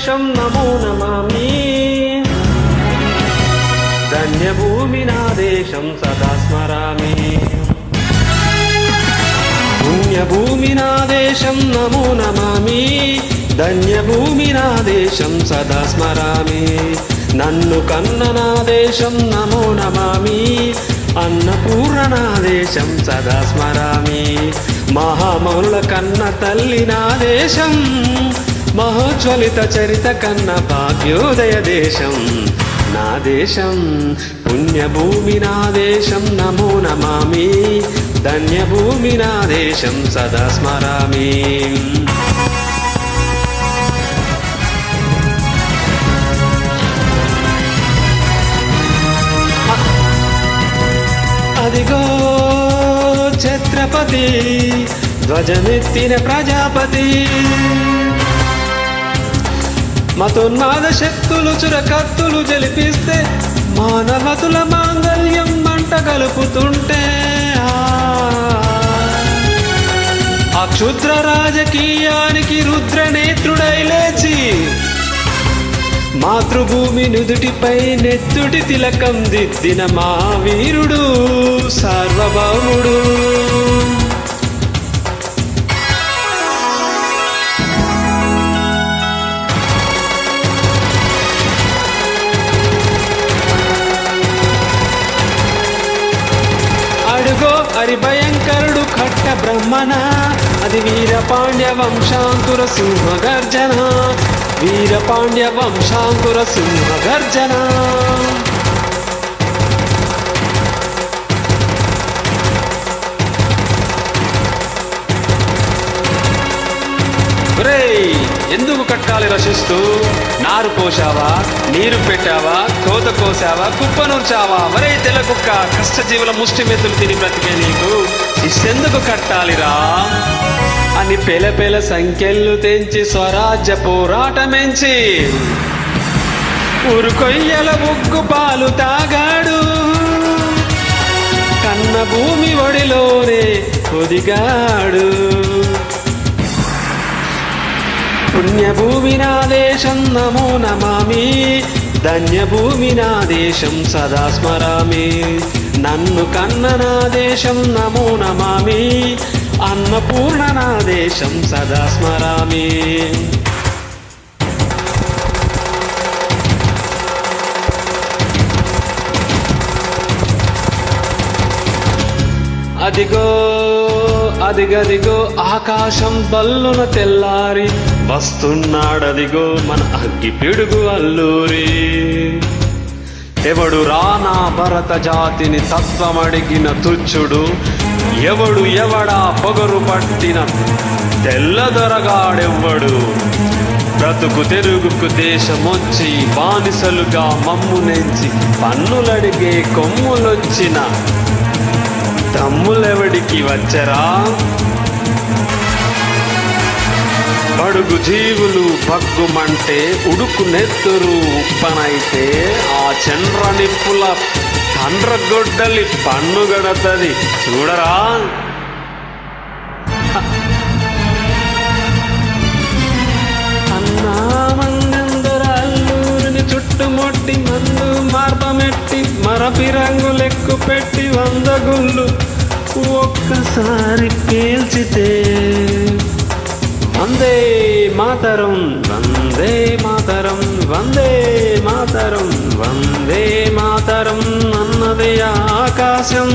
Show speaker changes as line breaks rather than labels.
దేశం నమో నమామి ధన్యభూమి నా దేశం సదా స్మరామి పుణ్యభూమి నా దేశం నమో నమామి ధన్యభూమి నా దేశం సదా స్మరామి నన్ను కన్న నా దేశం నమో నమామి అన్నపూర్ణ నా దేశం సదా స్మరామి మహామౌనుల కన్న తల్లి నా దేశం మహోజ్వలిత చరిత కన్న భాగ్యోదయ దేశం నా దేశం పుణ్యభూమి నా దేశం నమో నమామి ధన్యభూమి నా దేశం సదా స్మరామి అదిగో ఛత్రపతి ధ్వజమెత్తిన ప్రజాపతి మతోన్మాద శక్తులు చురకత్తులు జలిపిస్తే మానవతుల మాంగళ్యం మంట కలుపుతుంటే ఆ క్షుద్ర రాజకీయానికి రుద్రనేత్రుడై లేచి మాతృభూమి నుదుటిపై నెత్తుటి తిలకం దిద్దిన మా వీరుడు సార్వభౌముడు అడుగో హరిభయంకరుడు ఖట్ట బ్రహ్మణ అది వీరపాండ్య వంశాంకుర సింహగర్జన వీరపాండ్య వంశాంకుర సింహగర్జన ఎందుకు కట్టాలి రచిస్తూ నారు పోసావా నీరు పెట్టావా కోత కోసావా కుప్పనూర్చావా వరే తెల్ల కుక్క కష్టజీవుల ముష్టి మెతులు తిని బ్రతికే నీకు ఇష్టెందుకు కట్టాలిరా అని పెల సంఖ్యలు తెంచి స్వరాజ్య పోరాటమెంచి ఉరుకొయ్యల ఉగ్గు పాలు తాగాడు కన్న భూమి ఒడిలోనే ఒదిగాడు పుణ్యభూమి నా దేశం నమో నమామి ధన్యభూమి నా దేశం సదా స్మరామి నన్ను కన్న నా దేశం నమో నమామి అన్నపూర్ణ నా దేశం సదా స్మరామి అదిగో అదిగదిగో ఆకాశం బల్లున తెల్లారి వస్తున్నాడదిగో మన అగ్గి పిడుగు అల్లూరి ఎవడు రానా భరత జాతిని తత్వమడిగిన తుచ్చుడు ఎవడు ఎవడా పొగరు పట్టిన తెల్లదొరగాడెవ్వడు బ్రతుకు తెరుగుకు దేశమొచ్చి బానిసలుగా మమ్మునెంచి పన్నులడిగే కొమ్ములొచ్చిన తమ్ములెవడికి వచ్చరా బడుగు జీవులు భగ్గుమంటే ఉడుకు నెత్తురు ఉప్పనైతే ఆ చంద్ర నిప్పుల తండ్రగొడ్డలి పన్నుగడతది చూడరా అన్నామందర అల్లూరిని చుట్టుముట్టి మందు మార్పమెట్టి మరపి రంగులెక్కు పెట్టి 100 గుళ్ళు ఒక్కసారి పేల్చితే వందే మాతరం వందే మాతరం వందే మాతరం వందే మాతరం అన్నదే ఆకాశం